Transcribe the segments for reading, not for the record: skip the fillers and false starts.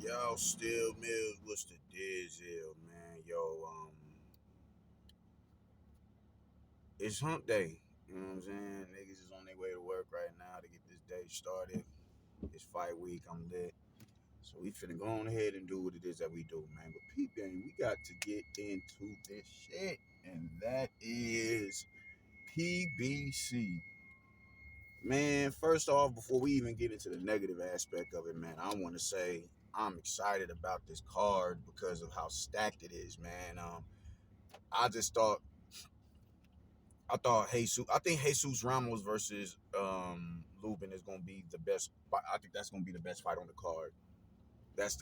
Yo, Still Mills, what's the deal, man? Yo, it's hump day. You know what I'm saying? Niggas is on their way to work right now to get this day started. It's fight week. I'm lit. So we finna go on ahead and do what it is that we do, man. But peep game, we got to get into this shit. And that is PBC. Man, first off, before we even get into the negative aspect of it, man, I want to say I'm excited about this card because of how stacked it is, man. I just thought I thought Jesus. I think Jesus Ramos versus Lubin is gonna be the best. I think that's gonna be the best fight on the card. That's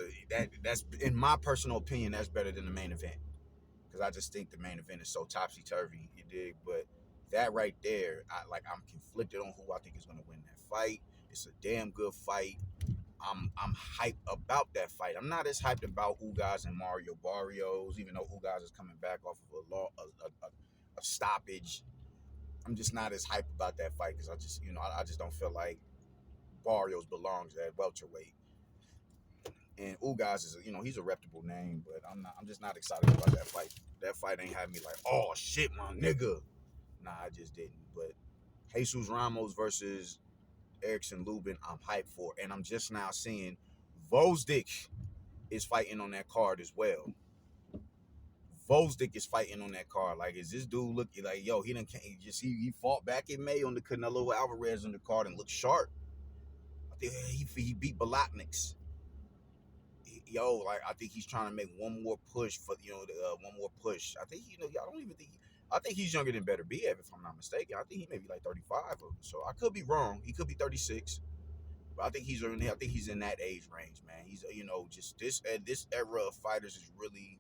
in my personal opinion. That's better than the main event because I just think the main event is so topsy turvy. You dig? But that right there, I'm conflicted on who I think is gonna win that fight. It's a damn good fight. I'm hyped about that fight. I'm not as hyped about Ugas and Mario Barrios, even though Ugas is coming back off of a stoppage. I'm just not as hyped about that fight because I just don't feel like Barrios belongs at welterweight. And Ugas is he's a reputable name, but I'm just not excited about that fight. That fight ain't had me like, oh shit, my nigga. Nah, I just didn't. But Jesus Ramos versus Erickson Lubin, I'm hyped for, and I'm just now seeing Vosdick is fighting on that card as well. Vosdick is fighting on that card. Like, is this dude looking like, yo, he didn't he fought back in May on the Canelo Alvarez on the card and looked sharp. I think he beat Balotniks. I think he's trying to make one more push for one more push. I think I don't even think. I think he's younger than Better Biev, if I'm not mistaken. I think he may be like 35, so I could be wrong. He could be 36, but I think he's in that age range, man. He's just this era of fighters is really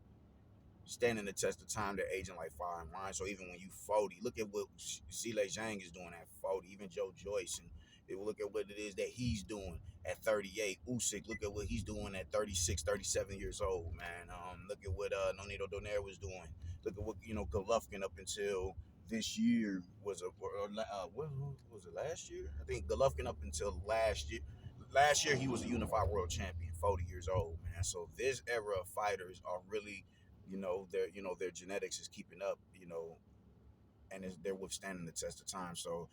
standing the test of time. They're aging like fine wine. So even when you 40, look at what Zhile Zhang is doing at 40. Even Joe Joyce, and look at what it is that he's doing at 38. Usyk, look at what he's doing at 36, 37 years old, man. Look at what Nonito Donaire was doing. Look at what Golovkin up until this year was what was it last year? I think Golovkin up until last year. Last year he was a unified world champion, 40 years old, man. So this era of fighters are really their genetics is keeping up, and they're withstanding the test of time. So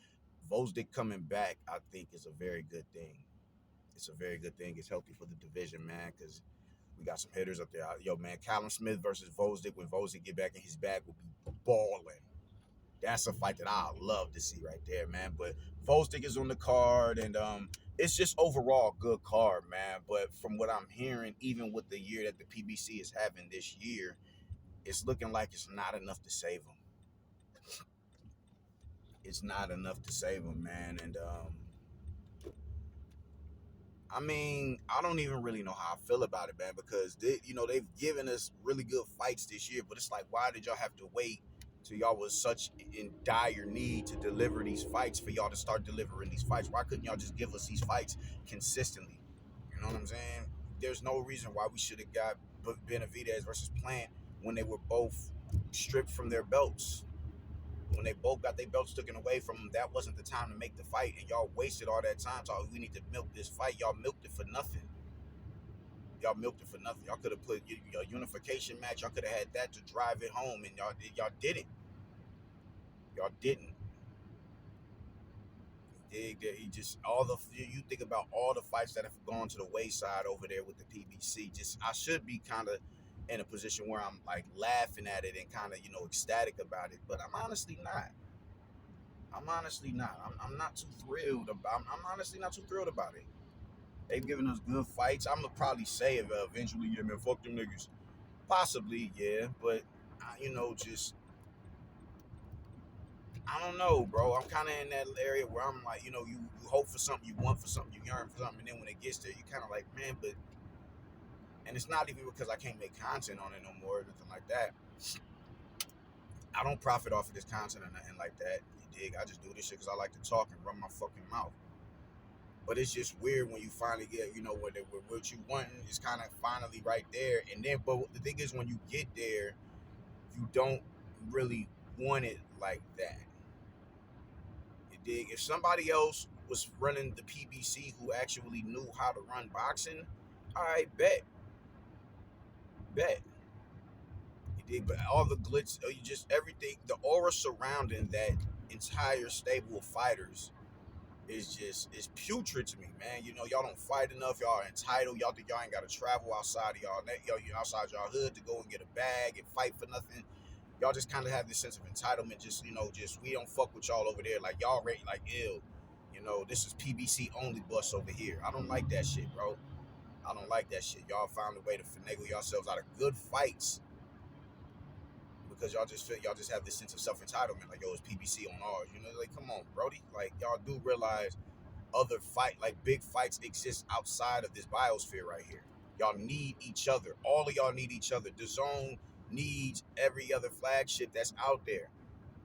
Vosdick coming back, I think, is a very good thing. It's a very good thing. It's healthy for the division, man, because we got some hitters up there. Yo, man, Callum Smith versus Vosdick. When Vosdick get back in his bag, will be balling. That's a fight that I love to see right there, man. But Vosdick is on the card, and it's just overall a good card, man. But from what I'm hearing, even with the year that the PBC is having this year, it's looking like it's not enough to save him. It's not enough to save him, man. And I mean, I don't even really know how I feel about it, man, because they've given us really good fights this year, but it's like, why did y'all have to wait till y'all was such in dire need to deliver these fights for y'all to start delivering these fights? Why couldn't y'all just give us these fights consistently? You know what I'm saying? There's no reason why we should have got Benavidez versus Plant when they were both stripped from their belts. When they both got their belts taken away from them, that wasn't the time to make the fight, and y'all wasted all that time talking. We need to milk this fight. Y'all milked it for nothing. Y'all milked it for nothing. Y'all could have put your unification match. Y'all could have had that to drive it home, and y'all didn't. Y'all didn't. He just you think about all the fights that have gone to the wayside over there with the PBC. Just I should be kind of in a position where I'm like laughing at it and kind of ecstatic about it, but I'm honestly not. I'm honestly not. I'm not too thrilled about. I'm honestly not too thrilled about it. They've given us good fights. I'm gonna probably say it eventually. Yeah, man, fuck them niggas. Possibly, yeah, but just I don't know, bro. I'm kind of in that area where I'm like, you hope for something, you want for something, you yearn for something, and then when it gets there, you kind of like, man, but. And it's not even because I can't make content on it no more, or nothing like that. I don't profit off of this content or nothing like that. You dig? I just do this shit because I like to talk and run my fucking mouth. But it's just weird when you finally get, what you want is kind of finally right there. And then, but the thing is, when you get there, you don't really want it like that. You dig? If somebody else was running the PBC who actually knew how to run boxing, I bet. bet. You dig? But all the glitz, you just everything, the aura surrounding that entire stable of fighters is putrid to me, man. You know, y'all don't fight enough. Y'all are entitled. Y'all think y'all ain't got to travel outside of y'all outside y'all hood to go and get a bag and fight for nothing. Y'all just kind of have this sense of entitlement. Just just we don't fuck with y'all over there. Like y'all rate like ill. You know, this is PBC only bus over here. I don't like that shit, bro. I don't like that shit. Y'all found a way to finagle yourselves out of good fights because y'all just have this sense of self entitlement. Like yo, it's PBC on ours. You know, like come on, Brody. Like y'all do realize other big fights exist outside of this biosphere right here. Y'all need each other. All of y'all need each other. The zone needs every other flagship that's out there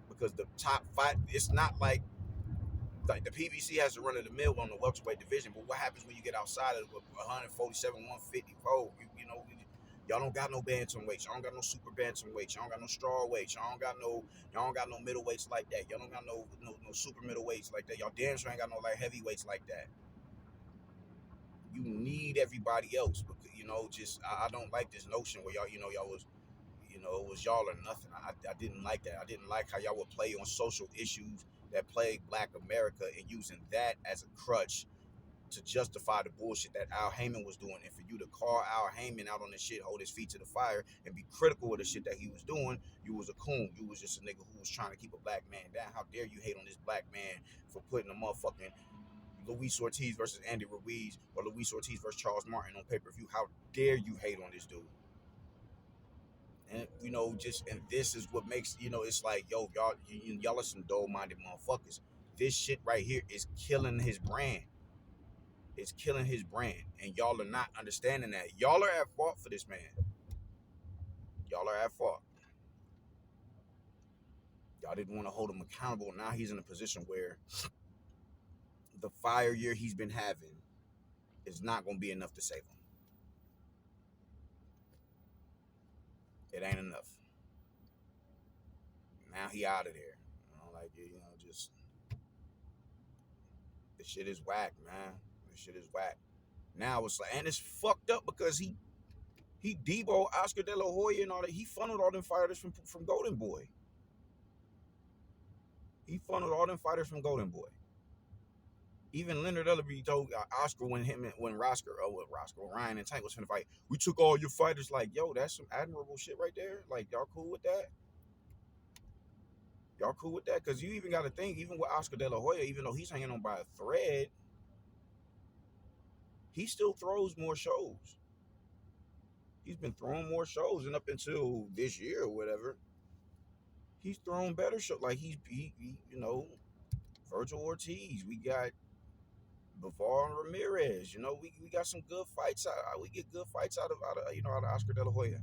because the top five. It's not like the PBC has the run of the mill on the welterweight division, but what happens when you get outside of 147, 154? Y'all don't got no bantamweights. Y'all don't got no super bantamweights. Y'all don't got no strawweights. Y'all don't got no middleweights like that. Y'all don't got no super middleweights like that. Y'all damn sure ain't got no like heavyweights like that. You need everybody else because just I don't like this notion where y'all was it was y'all or nothing. I didn't like that. I didn't like how y'all would play on social issues that plague Black America and using that as a crutch to justify the bullshit that Al Heyman was doing. And for you to call Al Heyman out on this shit, hold his feet to the fire, and be critical of the shit that he was doing, you was a coon. You was just a nigga who was trying to keep a black man down. How dare you hate on this black man for putting a motherfucking Luis Ortiz versus Andy Ruiz or Luis Ortiz versus Charles Martin on pay-per-view? How dare you hate on this dude? And and this is what makes it's like y'all are some dull-minded motherfuckers. This shit right here is killing his brand. It's killing his brand, and y'all are not understanding that. Y'all are at fault for this man. Y'all are at fault. Y'all didn't want to hold him accountable. Now he's in a position where the fire year he's been having is not going to be enough to save him. It ain't enough. Now he out of there. Just this shit is whack, man. This shit is whack. Now it's like, and it's fucked up because he Debo, Oscar De La Hoya, and all that. He funneled all them fighters from Golden Boy. He funneled all them fighters from Golden Boy. Even Leonard Ellerby told Oscar when Ryan and Tank was finna fight, we took all your fighters. Like, yo, that's some admirable shit right there. Like, y'all cool with that? Y'all cool with that? Because you even got to think, even with Oscar De La Hoya, even though he's hanging on by a thread, he still throws more shows. He's been throwing more shows, and up until this year or whatever, he's thrown better shows. Like he Virgil Ortiz. We got Bavaro and Ramirez. We got some good fights out. We get good fights out of Oscar De La Hoya,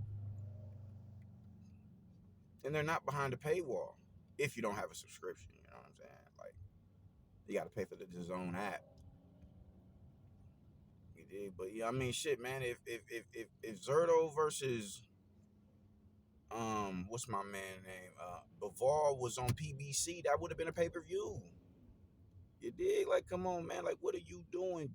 and they're not behind the paywall. If you don't have a subscription, you know what I'm saying? Like, you got to pay for the DAZN app. You did, but yeah, I mean, shit, man. If Zerto versus what's my man name? Bavaro was on PBC, that would have been a pay-per-view. You dig? Like, come on, man. Like, what are you doing?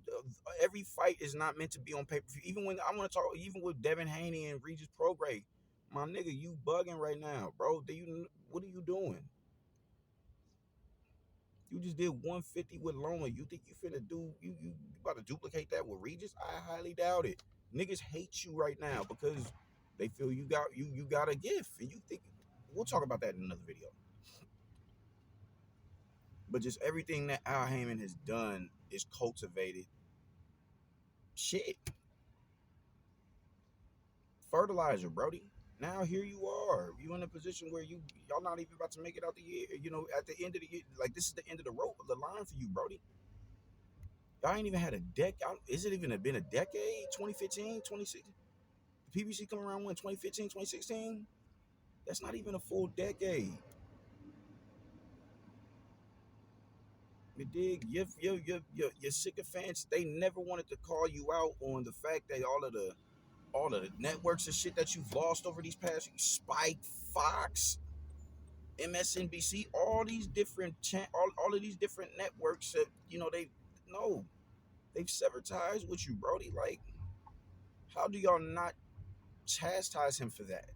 Every fight is not meant to be on pay-per-view. Even when I want to talk, even with Devin Haney and Regis Prograis, my nigga, you bugging right now, bro. What are you doing? You just did 150 with Loma. You think you finna do you about to duplicate that with Regis? I highly doubt it. Niggas hate you right now because they feel you got a gift, and you think we'll talk about that in another video. But just everything that Al Heyman has done is cultivated shit. Fertilizer, Brody. Now here you are. You in a position where y'all not even about to make it out the year. At the end of the year, like this is the end of the rope, the line for you, Brody. Y'all ain't even had a decade. Is it even been a decade? 2015, 2016? The PBC come around when 2015, 2016? That's not even a full decade. You dig? Your sycophants, they never wanted to call you out on the fact that all of the networks and shit that you've lost over these past Spike, Fox, MSNBC, all these different all of these different networks that they've severed ties with you, Brody. Like, how do y'all not chastise him for that?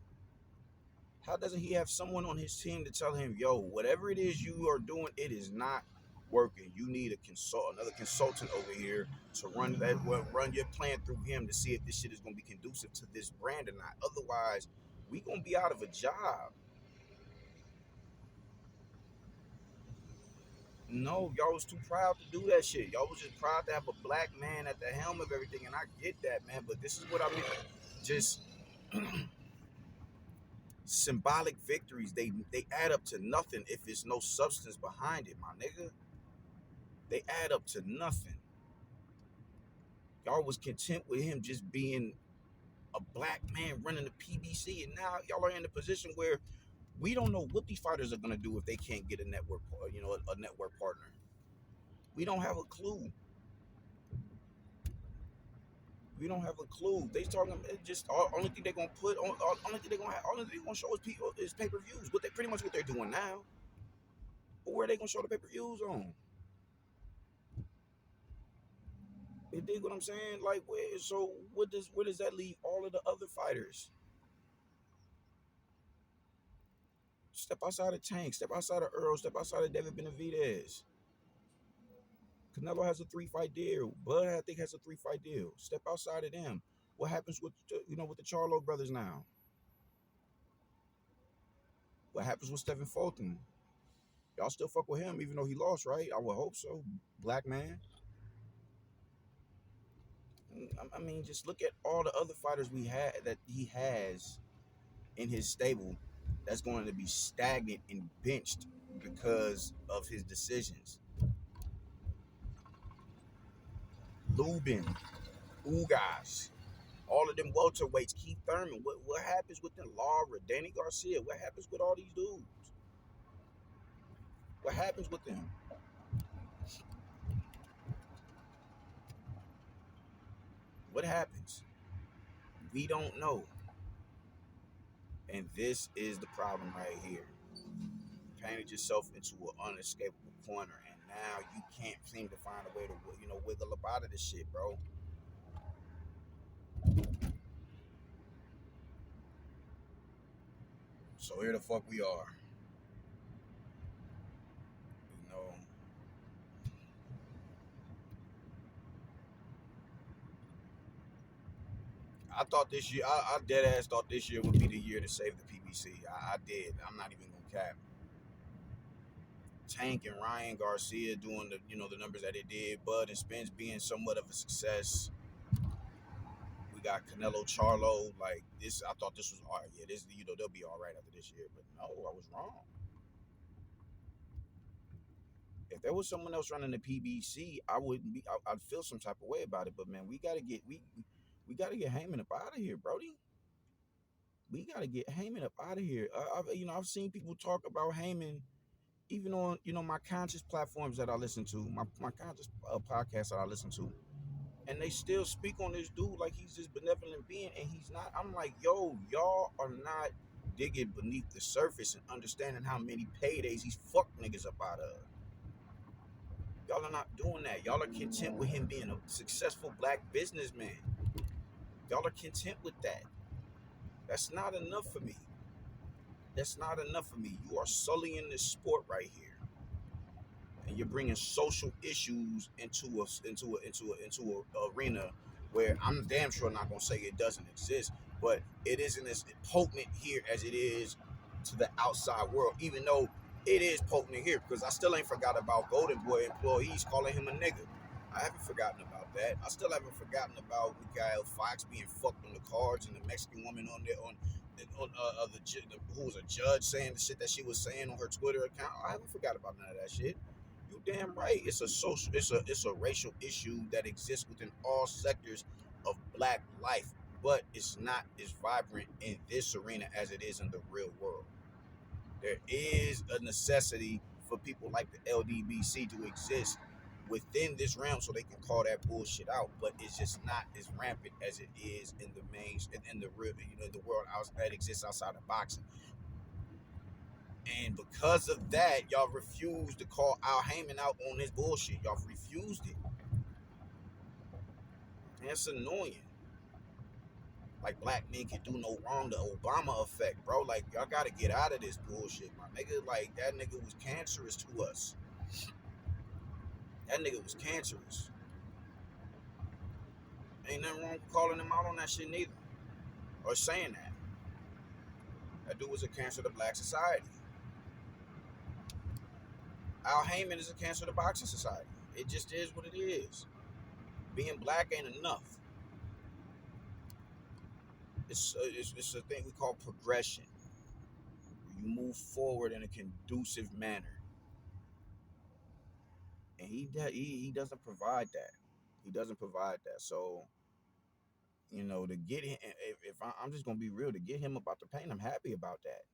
How doesn't he have someone on his team to tell him, yo, whatever it is you are doing, it is not working. You need another consultant over here to run your plan through him to see if this shit is gonna be conducive to this brand or not. Otherwise, we gonna be out of a job. No, y'all was too proud to do that shit. Y'all was just proud to have a black man at the helm of everything, and I get that, man. But this is what I mean. Just symbolic victories. They add up to nothing if there's no substance behind it, my nigga. They add up to nothing. Y'all was content with him just being a black man running the PBC, and now y'all are in a position where we don't know what these fighters are gonna do if they can't get a network, a network partner. We don't have a clue. We don't have a clue. They talking just only thing they're gonna put on, only thing they're gonna have, only thing they're gonna show us people is pay per views. But they pretty much what they're doing now. But where are they gonna show the pay per views on? You dig what I'm saying? Like, so where does that leave all of the other fighters? Step outside of Tank, step outside of Earl, step outside of David Benavidez. Canelo has a 3-fight deal. Bud, I think, has a 3-fight deal. Step outside of them. What happens with with the Charlo brothers now? What happens with Stephen Fulton? Y'all still fuck with him even though he lost, right? I would hope so. Black man. I mean, just look at all the other fighters he has in his stable that's going to be stagnant and benched because of his decisions. Lubin, Ugas, all of them welterweights, Keith Thurman. What happens with them? Lara, Danny Garcia. What happens with all these dudes? What happens with them? What happens? We don't know. And this is the problem right here. You painted yourself into an unescapable corner, and now you can't seem to find a way to wiggle up out of this shit, bro. So here the fuck we are. You know, I thought this year, I dead ass thought this year would be the year to save the PBC. I did. I'm not even gonna cap. Tank and Ryan Garcia doing the numbers that they did. Bud and Spence being somewhat of a success. We got Canelo Charlo. Like this, I thought this was all right. Yeah, this they'll be all right after this year. But no, I was wrong. If there was someone else running the PBC, I wouldn't be. I'd feel some type of way about it. But man, we gotta get Heyman up out of here, Brody. We gotta get Heyman up out of here. I've seen people talk about Heyman even on my conscious platforms that I listen to, my conscious podcasts that I listen to, and they still speak on this dude like he's this benevolent being, and he's not. I'm like, yo, y'all are not digging beneath the surface and understanding how many paydays he's fucked niggas up out of. Y'all are not doing that. Y'all are content with him being a successful black businessman. Y'all are content with that. That's not enough for me. That's not enough for me. You are sullying this sport right here, and you're bringing social issues into a arena where I'm damn sure not gonna say it doesn't exist, but it isn't as potent here as it is to the outside world. Even though it is potent here, because I still ain't forgot about Golden Boy employees calling him a nigga. I haven't forgotten about that. I still haven't forgotten about Miguel Fox being fucked on the cards and the Mexican woman on there who was a judge saying the shit that she was saying on her Twitter account. I haven't forgot about none of that shit. You damn right. It's a racial issue that exists within all sectors of black life, but it's not as vibrant in this arena as it is in the real world. There is a necessity for people like the LDBC to exist within this realm so they can call that bullshit out, but it's just not as rampant as it is in the in the real the world that exists outside of boxing. And because of that, y'all refused to call Al Heyman out on this bullshit. Y'all refused it. And it's annoying. Like black men can do no wrong. The Obama effect, bro. Like y'all gotta get out of this bullshit, my nigga. Like that nigga was cancerous to us. That nigga was cancerous. Ain't nothing wrong with calling him out on that shit neither, or saying that. That dude was a cancer to black society. Al Heyman is a cancer to boxing society. It just is what it is. Being black ain't enough. It's a thing we call progression. You move forward in a conducive manner, and he doesn't provide that. He doesn't provide that. So to get him, if I'm just gonna be real, to get him about the pain, I'm happy about that.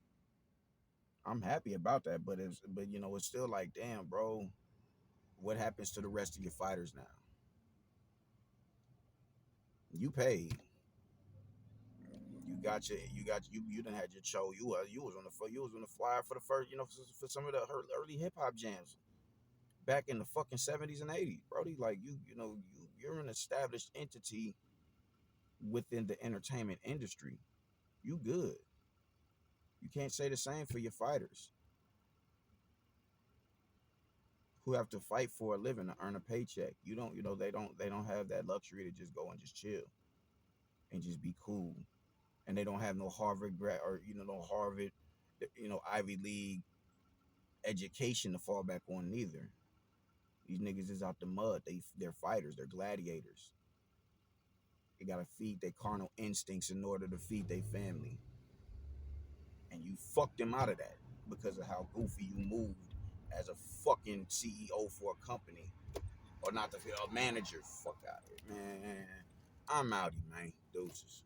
I'm happy about that. It's still like, damn, bro, what happens to the rest of your fighters now? You paid. You done had your show. You was on the flyer for the first, for some of the early hip hop jams back in the fucking 70s and 80s, Brody. Like you're an established entity within the entertainment industry. You good. You can't say the same for your fighters who have to fight for a living to earn a paycheck. They don't have that luxury to just go and just chill and just be cool. And they don't have no Harvard grad or no Harvard, Ivy League education to fall back on neither. These niggas is out the mud. They're fighters. They're gladiators. They gotta feed their carnal instincts in order to feed their family. And you fucked them out of that because of how goofy you moved as a fucking CEO for a company, or not a manager. Fuck out of it, man. I'm outie, man. Deuces.